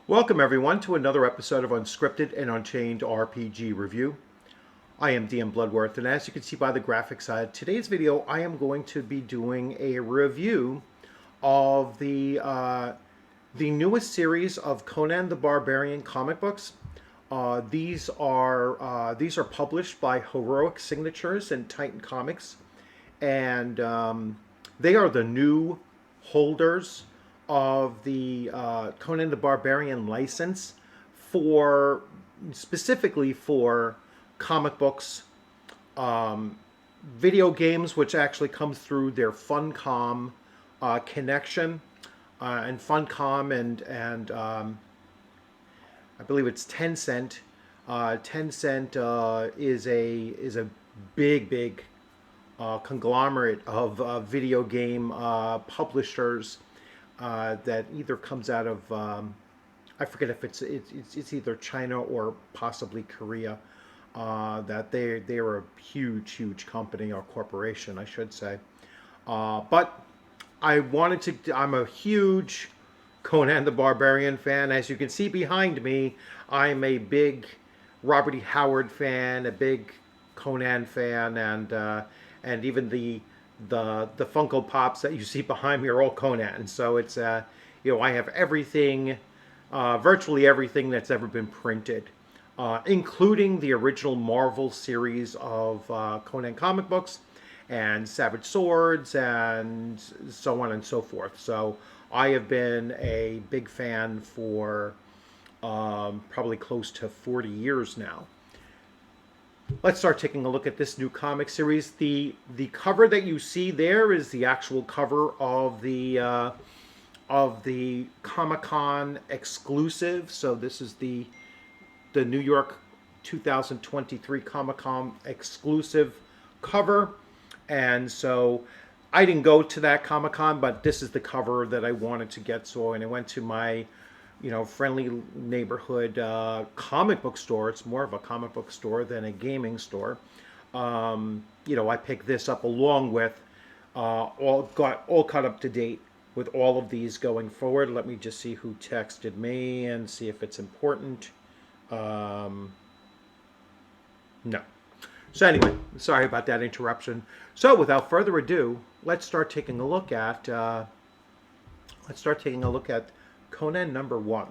Welcome everyone to another episode of Unscripted and Unchained RPG Review. I am DM Bloodworth, and as you can see by the graphic side, today's video I am going to be doing a review of the newest series of Conan the Barbarian comic books. These are published by Heroic Signatures and Titan Comics, and they are the new holders of the Conan the Barbarian license for specifically for comic books, video games, which actually comes through their Funcom connection, and Funcom and I believe it's Tencent. Tencent is a big conglomerate of video game publishers that either comes out of I forget if it's either China or possibly Korea. That they're a huge company or corporation, I should say. But I'm a huge Conan the Barbarian fan. As you can see behind me, I'm a big Robert E. Howard fan, a big Conan fan, and even the Funko Pops that you see behind me are all Conan. So it's I have everything, virtually everything that's ever been printed, including the original Marvel series of Conan comic books and Savage Swords and so on and so forth. So I have been a big fan for probably close to 40 years now. Let's start taking a look at this new comic series. The cover that you see there is the actual cover of the Comic-Con exclusive. So this is the New York 2023 Comic-Con exclusive cover. And so I didn't go to that Comic-Con, but this is the cover that I wanted to get. So and I went to my friendly neighborhood comic book store. It's more of a comic book store than a gaming store. I picked this up along with all caught up to date with all of these going forward. Let me just see who texted me and see if it's important. No. So anyway, sorry about that interruption. So without further ado, let's start taking a look at Conan number 1.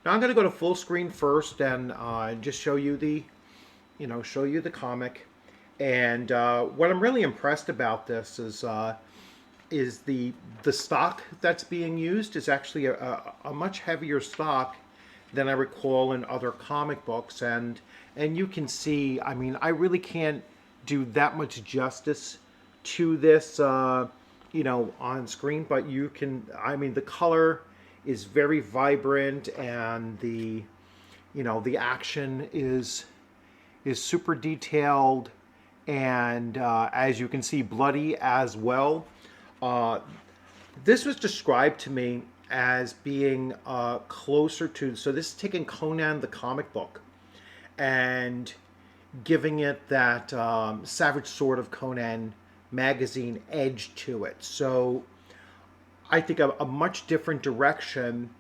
Now I'm going to go to full screen first and just show you the comic. And what I'm really impressed about this is the stock that's being used is actually a much heavier stock than I recall in other comic books. And you can see, I mean, I really can't do that much justice to this, on screen, but you can. I mean, the color is very vibrant, and the action is super detailed, and as you can see, bloody as well. This was described to me as being closer to, so this is taking Conan the comic book and giving it that Savage Sword of Conan magazine edge to it. So I think a much different direction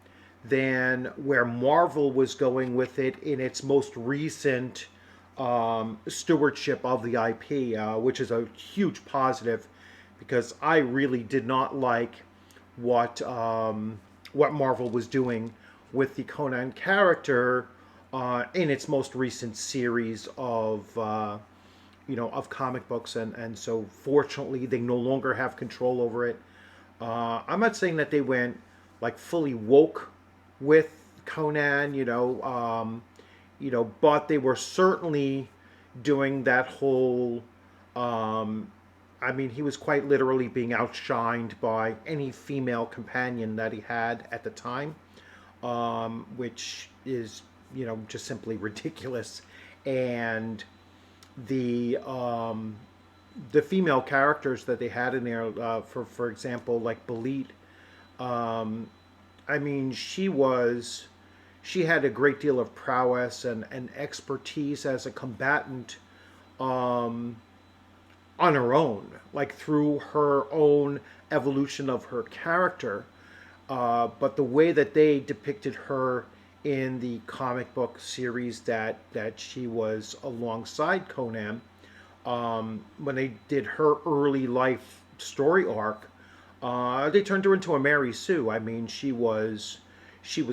than where Marvel was going with it in its most recent stewardship of the IP, which is a huge positive, because I really did not like what Marvel was doing with the Conan character in its most recent series of comic books, and so fortunately they no longer have control over it. I'm not saying that they went like fully woke with Conan, but they were certainly doing that whole. I mean, he was quite literally being outshined by any female companion that he had at the time, which is just simply ridiculous. And the female characters that they had in there, for example, like Belit, I mean, she had a great deal of prowess and expertise as a combatant on her own, like through her own evolution of her character. But the way that they depicted her in the comic book series that she was alongside Conan. When they did her early life story arc, they turned her into a Mary Sue. I mean, she was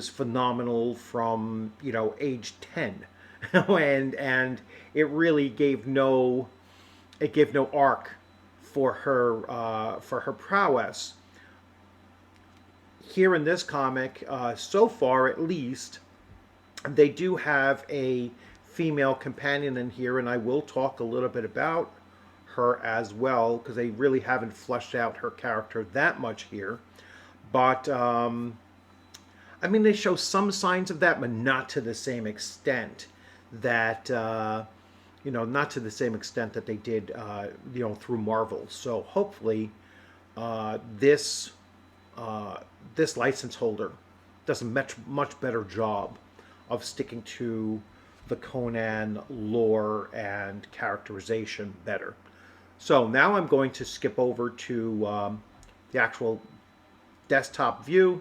phenomenal from age 10, and it gave no arc for her prowess. Here in this comic, so far at least, they do have a female companion in here, and I will talk a little bit about her as well because they really haven't fleshed out her character that much here. But I mean, they show some signs of that, but not to the same extent that not to the same extent that they did through Marvel. So hopefully, this this license holder does a much better job of sticking to the Conan lore and characterization better. So now I'm going to skip over to the actual desktop view.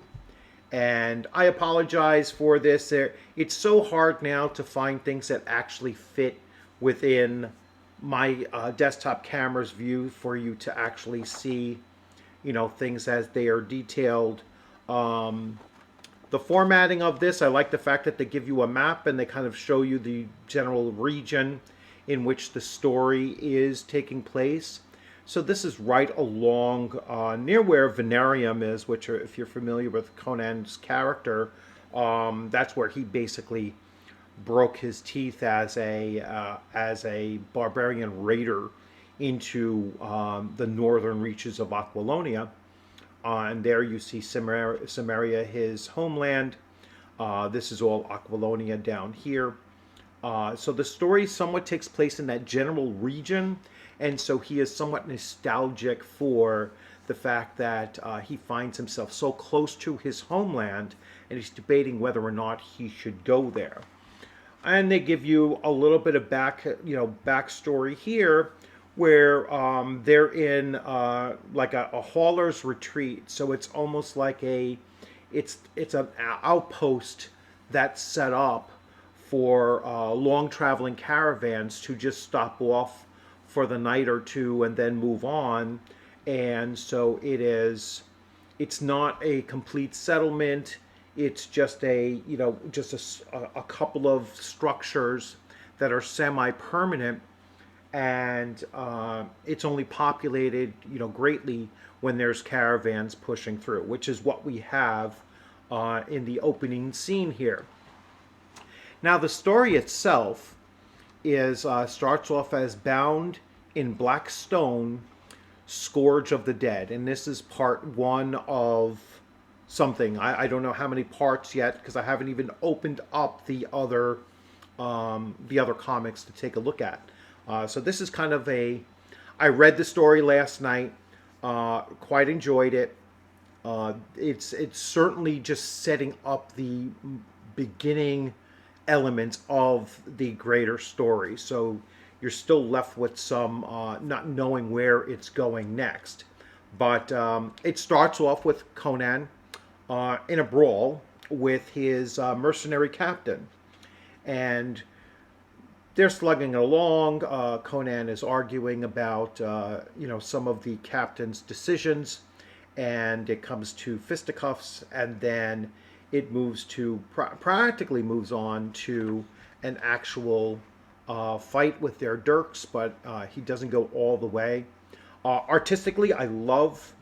And I apologize for this. It's so hard now to find things that actually fit within my desktop camera's view for you to actually see, things as they are detailed. The formatting of this, I like the fact that they give you a map and they kind of show you the general region in which the story is taking place. So this is right along near where Venarium is, which if you're familiar with Conan's character, that's where he basically broke his teeth as a barbarian raider into the northern reaches of Aquilonia. And there you see Samaria, his homeland. This is all Aquilonia down here. So the story somewhat takes place in that general region, and so he is somewhat nostalgic for the fact that he finds himself so close to his homeland, and he's debating whether or not he should go there. And they give you a little bit of backstory here, where they're in like a hauler's retreat. So it's almost like it's an outpost that's set up for long traveling caravans to just stop off for the night or two and then move on. And so it's not a complete settlement. It's just a couple of structures that are semi-permanent, and it's only populated greatly when there's caravans pushing through, which is what we have in the opening scene here. Now the story itself starts off as Bound in Black Stone, Scourge of the Dead, and this is part one of something. I don't know how many parts yet because I haven't even opened up the other comics to take a look at. So this is kind of I read the story last night, quite enjoyed it. It's certainly just setting up the beginning elements of the greater story. So you're still left with some not knowing where it's going next. But it starts off with Conan in a brawl with his mercenary captain. And they're slugging along. Conan is arguing about some of the captain's decisions, and it comes to fisticuffs, and then it moves to practically moves on to an actual fight with their dirks, but he doesn't go all the way. Artistically, I love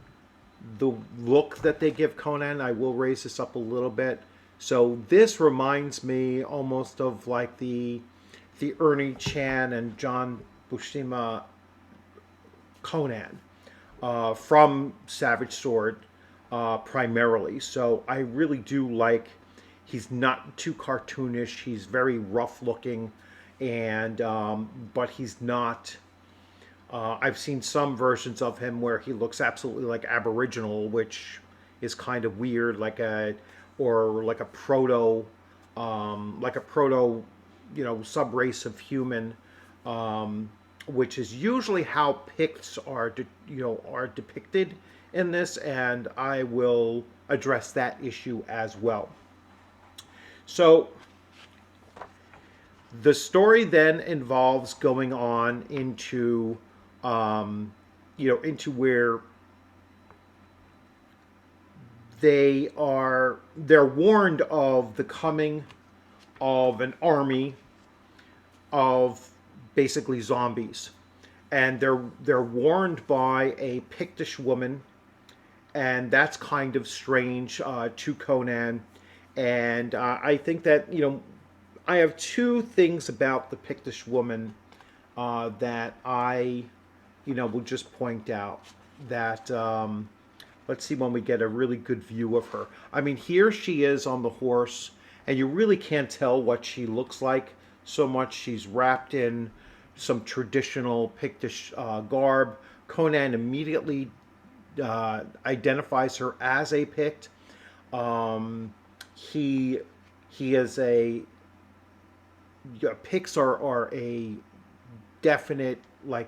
the look that they give Conan. I will raise this up a little bit. So this reminds me almost of like the Ernie Chan and John Buscema Conan from Savage Sword primarily. So I really do like, he's not too cartoonish. He's very rough looking, and but he's not. I've seen some versions of him where he looks absolutely like Aboriginal, which is kind of weird, like a proto, sub race of human, which is usually how Picts are depicted in this, and I will address that issue as well. So the story then involves going on into, into where they're warned of the coming of an army of basically zombies, and they're warned by a Pictish woman, and that's kind of strange to Conan. And I think that I have two things about the Pictish woman that I will just point out that. Let's see when we get a really good view of her. I mean, here she is on the horse, and you really can't tell what she looks like so much. She's wrapped in some traditional Pictish garb. Conan immediately identifies her as a Pict. Um, he he is a Picts are a definite, like,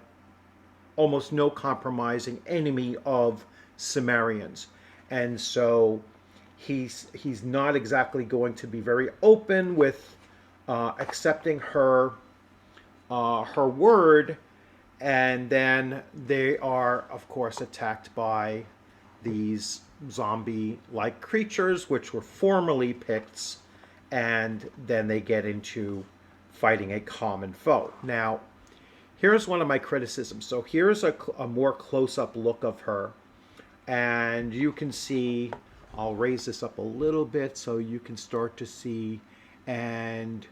almost no compromising enemy of Sumerians, and so he's not exactly going to be very open with accepting her word. And then they are, of course, attacked by these zombie-like creatures, which were formerly Picts, and then they get into fighting a common foe. Now, here's one of my criticisms. So here's a more close-up look of her, and you can see, I'll raise this up a little bit so you can start to see, and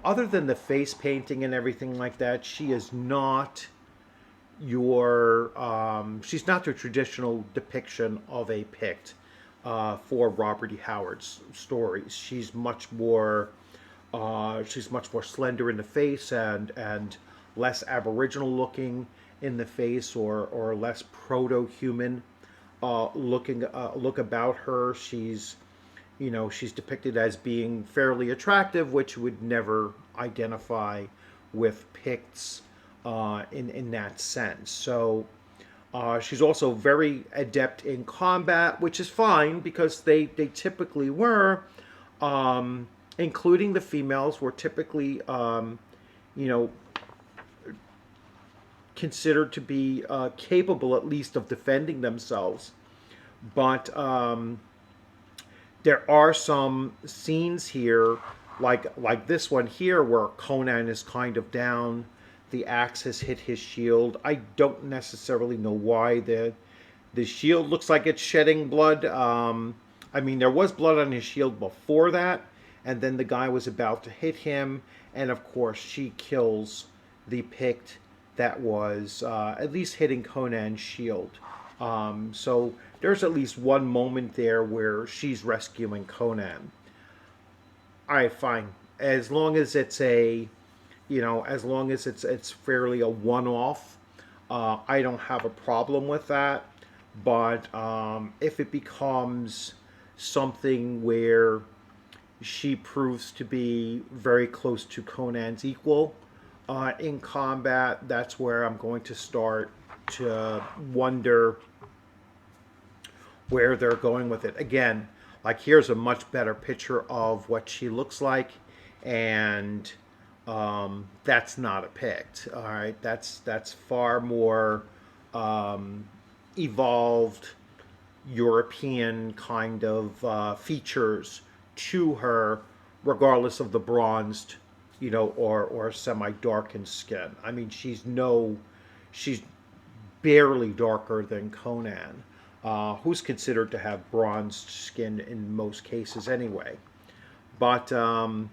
other than the face painting and everything like that, she is not she's not the traditional depiction of a Pict for Robert E. Howard's stories. She's much more slender in the face, and less aboriginal looking in the face, or less proto-human look about her. She's depicted as being fairly attractive, which would never identify with Picts in that sense. So she's also very adept in combat, which is fine because they typically were, including the females, were typically considered to be capable at least of defending themselves. But there are some scenes here, like this one here, where Conan is kind of down. The axe has hit his shield. I don't necessarily know why the shield looks like it's shedding blood. I mean, there was blood on his shield before that, and then the guy was about to hit him, and of course she kills the Pict that was at least hitting Conan's shield. So there's at least one moment there where she's rescuing Conan. All right, fine. As long as it's it's fairly a one-off, I don't have a problem with that. But if it becomes something where she proves to be very close to Conan's equal in combat, that's where I'm going to start to wonder where they're going with it. Again, like, here's a much better picture of what she looks like, and that's not a Pict. All right, that's far more evolved European kind of features to her, regardless of the bronzed, or semi-darkened skin. I mean, she's barely darker than Conan, who's considered to have bronzed skin in most cases anyway. But you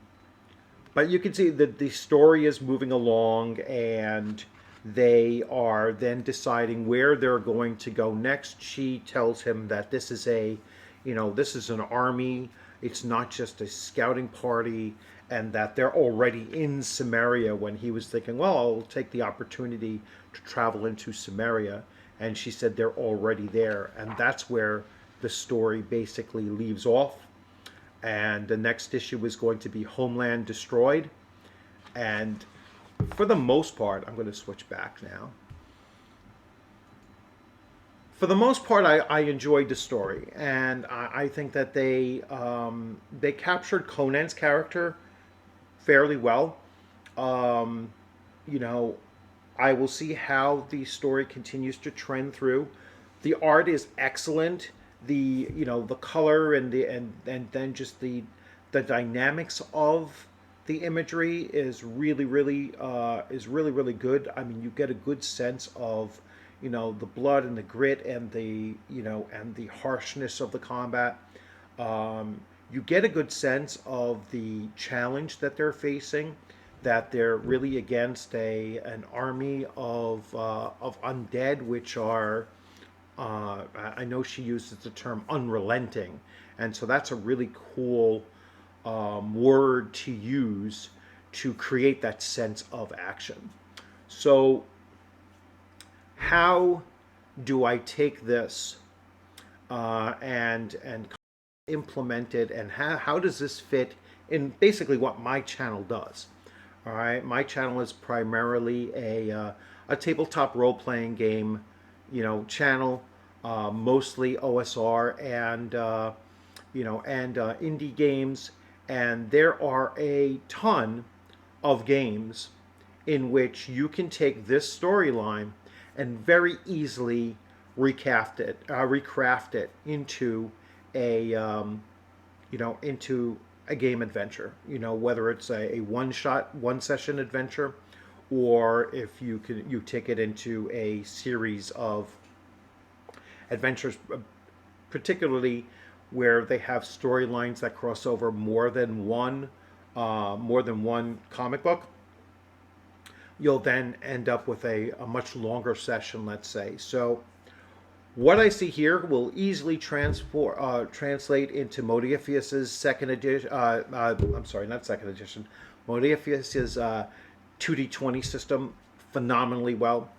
can see that the story is moving along, and they are then deciding where they're going to go next. She tells him that this is an army. It's not just a scouting party, and that they're already in Samaria, when he was thinking, well, I'll take the opportunity to travel into Samaria. And she said they're already there. And that's where the story basically leaves off. And the next issue is going to be Homeland Destroyed. And for the most part, I'm going to switch back now. for the most part, I enjoyed the story, and I think that they captured Conan's character fairly well. Um, you know, I will see how the story continues to trend through. The art is excellent. The color and then just the dynamics of the imagery is really really good. I mean, you get a good sense of the blood and the grit and the harshness of the combat. You get a good sense of the challenge that they're facing, that they're really against an army of undead, which are I know she uses the term unrelenting, and so that's a really cool word to use to create that sense of action. So, how do I take this and implement it, and how does this fit in basically what my channel does? All right, my channel is primarily a tabletop role playing game, channel, mostly OSR and indie games, and there are a ton of games in which you can take this storyline and very easily recraft it into a into a game adventure. Whether it's a one shot, one session adventure, or if you take it into a series of adventures, particularly where they have storylines that cross over more than one comic book. You'll then end up with a much longer session, let's say. So what I see here will easily translate into Modiphius's second edition. I'm sorry, not second edition. Modiphius's 2D20 system phenomenally well.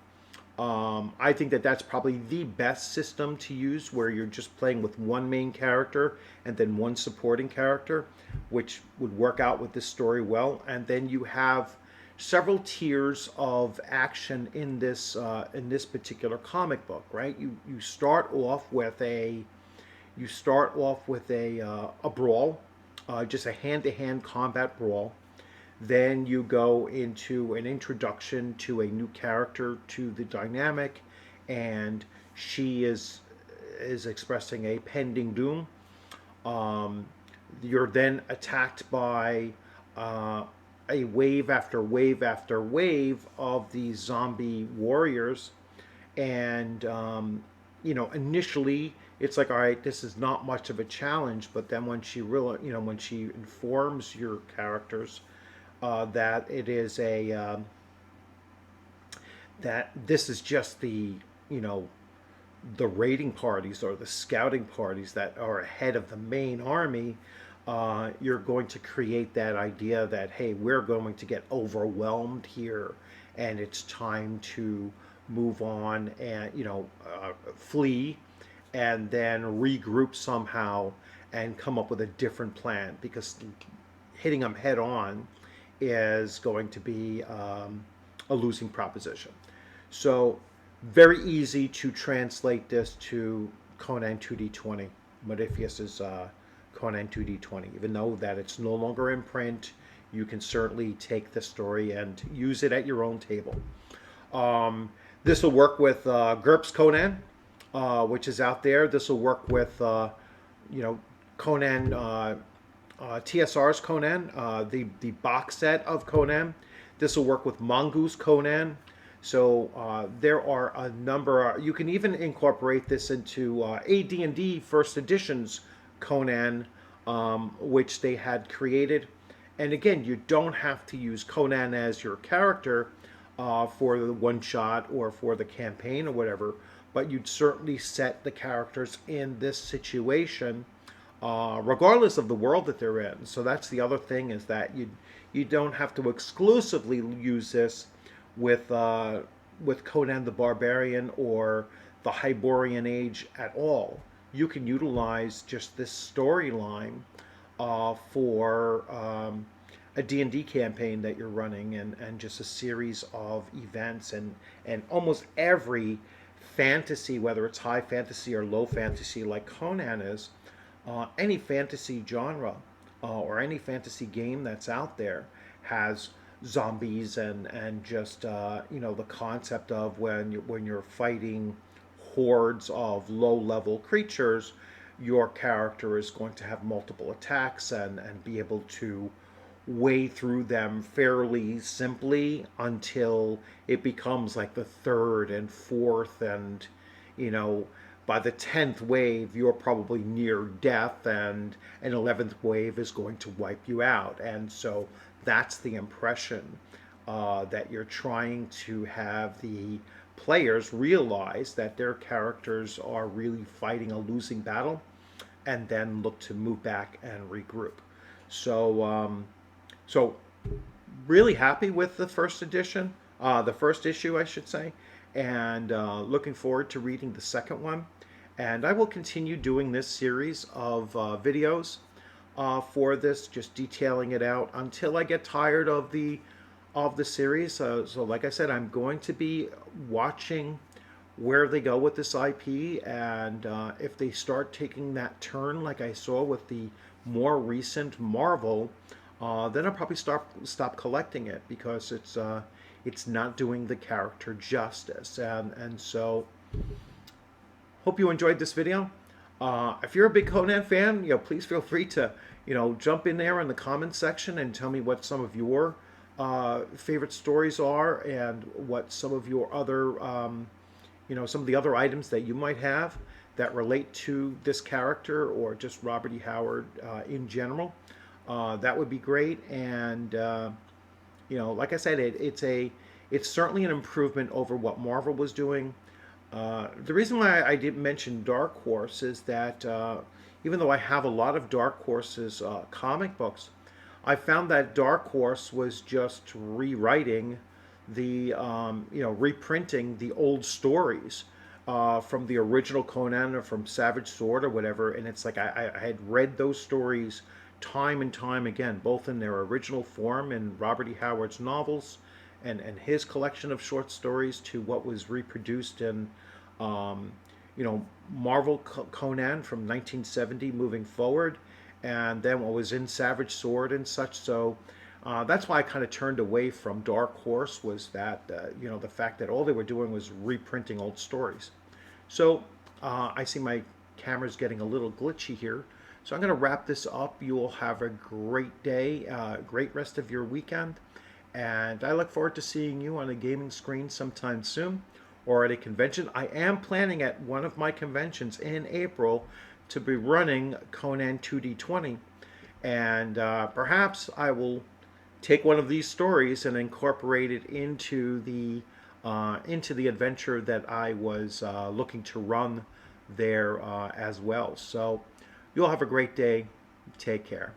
I think that that's probably the best system to use, where you're just playing with one main character and then one supporting character, which would work out with this story well. And then you have several tiers of action in this particular comic book, right? You start off with a brawl, just a hand-to-hand combat brawl. Then you go into an introduction to a new character, to the dynamic, and she is expressing a pending doom. You're then attacked by a wave after wave after wave of these zombie warriors, and initially it's like, all right, this is not much of a challenge, but then when she informs your characters that it is that this is just the raiding parties or the scouting parties that are ahead of the main army, you're going to create that idea that, hey, we're going to get overwhelmed here, and it's time to move on and flee, and then regroup somehow and come up with a different plan, because hitting them head on is going to be a losing proposition. So very easy to translate this to Conan 2D20, Modiphius's Conan 2D20. Even though that it's no longer in print, you can certainly take the story and use it at your own table. This will work with GURPS Conan, which is out there. This will work with Conan, TSR's Conan, the box set of Conan. This will work with Mongoose Conan. So there are a number. You can even incorporate this into AD&D First Edition's Conan, which they had created. And again, you don't have to use Conan as your character for the one shot or for the campaign or whatever, but you'd certainly set the characters in this situation, regardless of the world that they're in. So that's the other thing, is that you don't have to exclusively use this with Conan the Barbarian or the Hyborian Age at all. You can utilize just this storyline for a D&D campaign that you're running, and just a series of events, and almost every fantasy, whether it's high fantasy or low fantasy like Conan is, any fantasy genre or any fantasy game that's out there has zombies and just the concept of when you're fighting hordes of low level creatures, your character is going to have multiple attacks and be able to way through them fairly simply until it becomes like the third and fourth and you know by the 10th wave you're probably near death and an 11th wave is going to wipe you out. And so that's the impression that you're trying to have the players realize that their characters are really fighting a losing battle and then look to move back and regroup. So really happy with the first edition, the first issue, I should say, and looking forward to reading the second one. And I will continue doing this series of videos for this, just detailing it out until I get tired of the series. So like I said, I'm going to be watching where they go with this IP, and if they start taking that turn like I saw with the more recent Marvel, then I'll probably stop collecting it because it's not doing the character justice. And so hope you enjoyed this video. If you're a big Conan fan, please feel free to jump in there in the comments section and tell me what some of your favorite stories are and what some of your other some of the other items that you might have that relate to this character or just Robert E. Howard in general. That would be great. And like I said, it's certainly an improvement over what Marvel was doing. The reason why I didn't mention Dark Horse is that even though I have a lot of Dark Horse's comic books, I found that Dark Horse was just rewriting reprinting the old stories from the original Conan or from Savage Sword or whatever. And it's like I had read those stories time and time again, both in their original form in Robert E. Howard's novels and his collection of short stories to what was reproduced in Marvel Conan from 1970 moving forward, and then what was in Savage Sword and such. So that's why I kind of turned away from Dark Horse, was that the fact that all they were doing was reprinting old stories. So I see my camera's getting a little glitchy here, so I'm going to wrap this up. You will have a great day, great rest of your weekend, and I look forward to seeing you on a gaming screen sometime soon or at a convention. I am planning at one of my conventions in April to be running Conan 2D20, and perhaps I will take one of these stories and incorporate it into the adventure that I was looking to run there as well. So you'll have a great day. Take care.